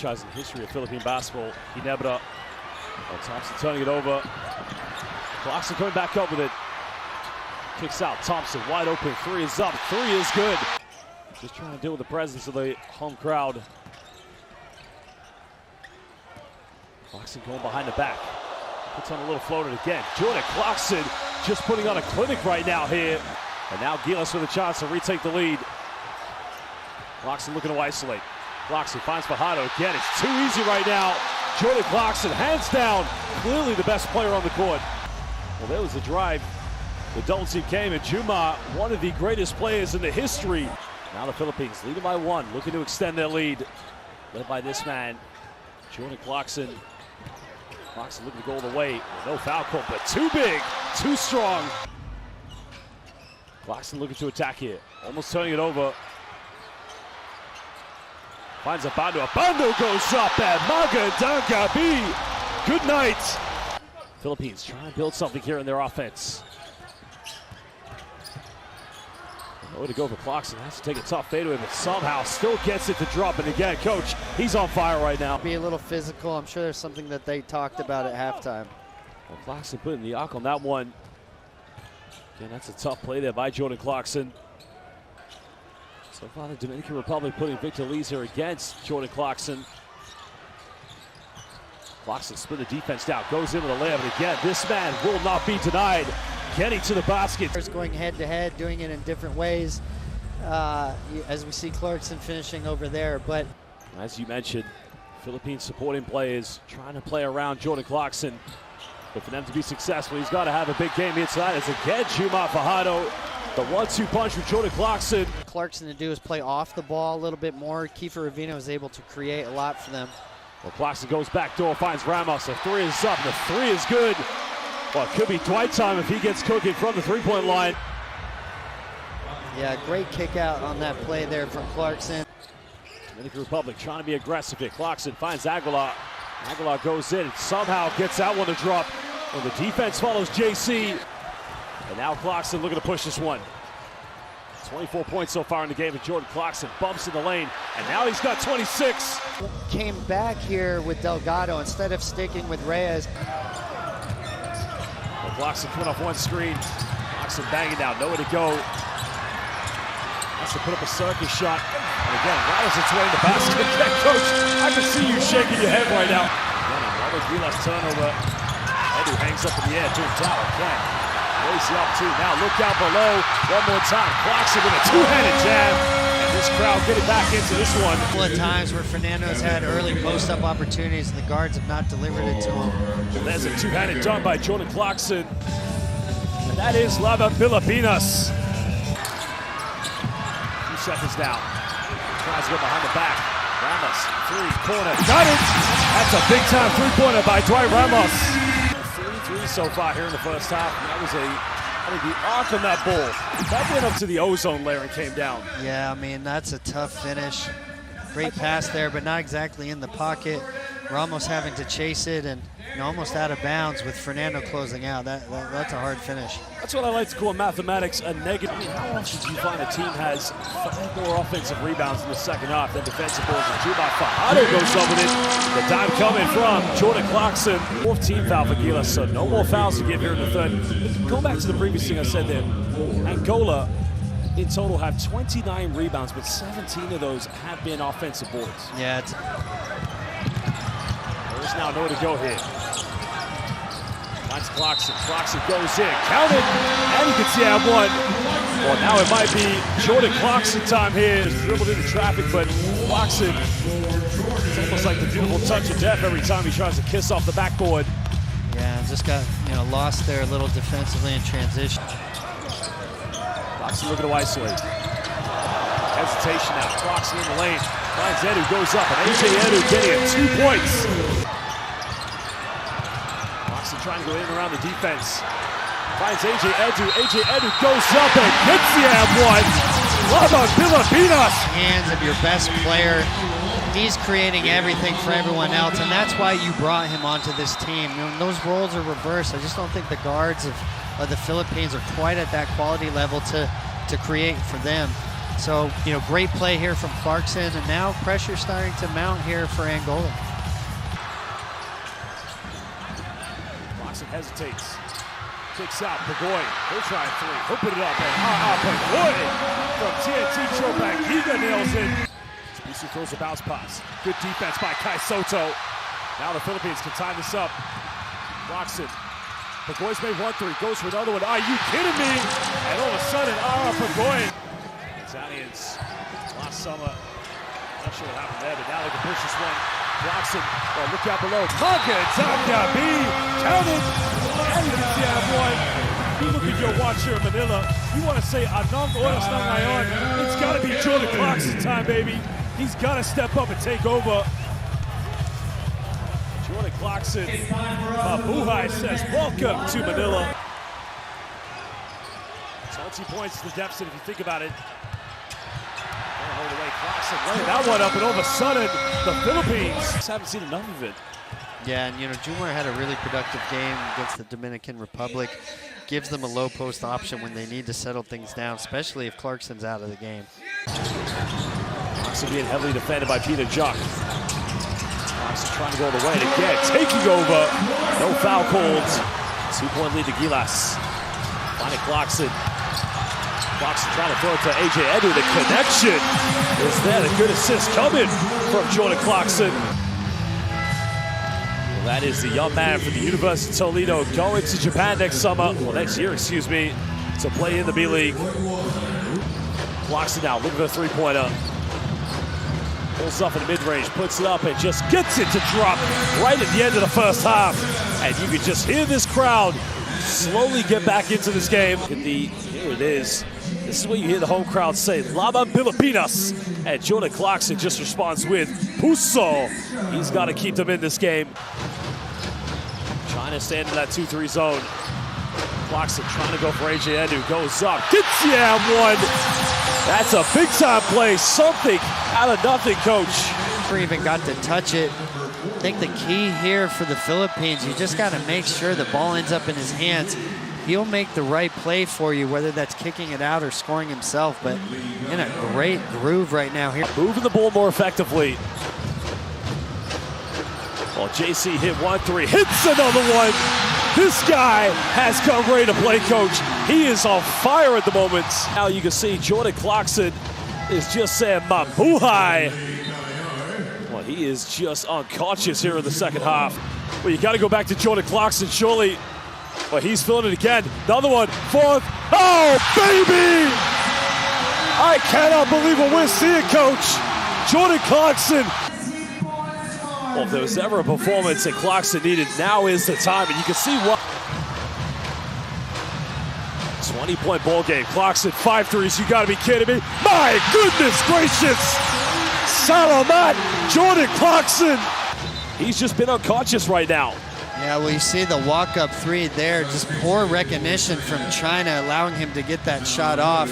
franchise in the history of Philippine basketball. Ginebra. Thompson turning it over. Clarkson coming back up with it. Kicks out. Thompson wide open. Three is up. Three is good. Just trying to deal with the presence of the home crowd. Clarkson going behind the back. Puts on a little floater again. Jordan Clarkson just putting on a clinic right now here. And now Gilas with a chance to retake the lead. Clarkson looking to isolate. Clarkson finds Fajardo again. It's too easy right now. Jordan Clarkson, hands down, clearly the best player on the court. Well, there was the drive. The double team came, and Juma, one of the greatest players in the history. Now the Philippines leading by one, looking to extend their lead. Led by this man, Jordan Clarkson. Clarkson looking to go all the way. No foul call, but too big, too strong. Clarkson looking to attack here. Almost turning it over. Finds Abando. Abando goes up at Magadangabi. Good night. Philippines trying to build something here in their offense. Way to go for Clarkson. Has to take a tough fadeaway, but somehow still gets it to drop. And again, coach, he's on fire right now. Be a little physical. I'm sure there's something that they talked about at halftime. Well, Clarkson putting the arc on that one. Again, that's a tough play there by Jordan Clarkson. So far, the Dominican Republic putting Victor Lees here against Jordan Clarkson. Clarkson split the defense down, goes in with a layup, and again, this man will not be denied. Getting to the basket. Going head to head, doing it in different ways, as we see Clarkson finishing over there. But as you mentioned, Philippines supporting players trying to play around Jordan Clarkson. But for them to be successful, he's got to have a big game here tonight. As again, Juma Fajardo, the 1-2 punch with Jordan Clarkson. Clarkson to do is play off the ball a little bit more. Kiefer Ravino is able to create a lot for them. Well, Clarkson goes back door, finds Ramos. The three is up, and the three is good. Well, it could be Dwight time if he gets cooking from the three-point line. Yeah, great kick out on that play there from Clarkson. Dominican Republic trying to be aggressive here. Clarkson finds Aguilar. Aguilar goes in and somehow gets that one to drop. Well, the defense follows JC. And now Clarkson looking to push this one. 24 points so far in the game, and Jordan Clarkson bumps in the lane, and now he's got 26. Came back here with Delgado instead of sticking with Reyes. Well, Clarkson coming off one screen. Clarkson banging down, nowhere to go. Has to put up a circus shot. And again, rattles its way in the basket. Again, coach, I can see you shaking your head right now. Again, another Gilas turnover. Edu hangs up in the air, turns out again. Lacy up two. Now look out below. One more time. Clarkson with a two-handed jab. And this crowd getting back into this one. A couple of times where Fernando's had early post-up opportunities and the guards have not delivered it to him. There's a two-handed dunk by Jordan Clarkson. And that is Lava Filipinas. 2 seconds now. Tries to go behind the back. Ramos, three-pointer. Got it! That's a big-time three-pointer by Dwight Ramos. 3 so far here in the first half. And that was I think the arc on that ball. That went up to the ozone layer and came down. Yeah, I mean, that's a tough finish. Great pass there, but not exactly in the pocket. Ramos having to chase it and almost out of bounds with Fernando closing out. That's a hard finish. That's what I like to call mathematics a negative. I mean, how often do you find a team has 5 more offensive rebounds in the second half than defensive balls? And Juma Fajardo goes up with it. The time coming from Jordan Clarkson. 4th team foul for Gilas, so no more fouls to give here in the third. Go back to the previous thing I said there. Angola in total have 29 rebounds, but 17 of those have been offensive boards. Yeah, there's now nowhere to go here. Finds Clarkson. Clarkson goes in. Counted. And you can see I won. Well, now it might be Jordan Clarkson time here. He's dribbled into traffic, but Clarkson, it's almost like the beautiful touch of death every time he tries to kiss off the backboard. Yeah, just got lost there a little defensively in transition. Clarkson looking to isolate. Hesitation now. Clarkson in the lane. Finds Edu, goes up, and AJ Edu getting it 2 points. Clarkson trying to go in and around the defense. Finds AJ Edu. AJ Edu goes up and gets the and one. Lava Filipinas. Hands of your best player. He's creating everything for everyone else, and that's why you brought him onto this team. Those roles are reversed. I just don't think the guards of the Philippines are quite at that quality level to create for them. So, you know, great play here from Clarkson, and now pressure starting to mount here for Angola. Clarkson hesitates. Kicks out, Pagoy. He'll try a three. He'll put it up, and Pagoy from TNT throwback. Higa nails it. Spisu throws a bounce pass. Good defense by Kai Soto. Now the Philippines can tie this up. Clarkson. Pagoy's made 1-3. Goes for another one. Are you kidding me? And all of a sudden, Pagoy. Italians last summer. Not sure what happened there, but now they can push this one. Clarkson, look out below. Taka B, counted, and you can see out of one. You look at your watch here in Manila, you want to say, Anong Oras ng Ngayon. It's got to be Jordan Clarkson time, baby. He's got to step up and take over. Jordan Clarkson, Mabuhay says, welcome to Manila. 20 points to the deficit if you think about it. Hold away, Clarkson laying that one up, and all of a sudden, the Philippines just haven't seen enough of it. Yeah, and you know, Jumar had a really productive game against the Dominican Republic. Gives them a low post option when they need to settle things down, especially if Clarkson's out of the game. Clarkson being heavily defended by Peter Juck. Clarkson trying to go all the way, and again, taking over. No foul calls. 2-point lead to Gilas. Finding Clarkson. Clarkson trying to throw it to A.J. Edu. The connection is there. The good assist coming from Jordan Clarkson. Well, that is the young man from the University of Toledo going to Japan next summer, well, next year, excuse me, to play in the B-League. Clarkson now looking for the three-pointer. Pulls up in the mid-range, puts it up, and just gets it to drop right at the end of the first half. And you can just hear this crowd slowly get back into this game. Here it is. This is what you hear the home crowd say, Laban Pilipinas. And Jordan Clarkson just responds with Puso. He's got to keep them in this game. Trying to stand in that 2-3 zone. Clarkson trying to go for A.J. Edu. Goes up. Gets one. That's a big-time play. Something out of nothing, coach. Never even got to touch it. I think the key here for the Philippines, you just got to make sure the ball ends up in his hands. He'll make the right play for you, whether that's kicking it out or scoring himself, but in a great groove right now here. Moving the ball more effectively. Well, JC hit 1-3, hits another one. This guy has come ready to play, coach. He is on fire at the moment. Now you can see Jordan Clarkson is just saying, Mabuhay. Well, he is just unconscious here in the second half. Well, you got to go back to Jordan Clarkson, surely. But he's feeling it again. Another one, fourth. Oh, baby! I cannot believe what we're seeing, coach. Jordan Clarkson. Well, if there was ever a performance that Clarkson needed, now is the time. And you can see what. 20-point ball game. Clarkson, 5 threes. You got to be kidding me. My goodness gracious. Salamat, Jordan Clarkson. He's just been unconscious right now. Yeah, well, you see the walk-up three there. Just poor recognition from China, allowing him to get that shot off.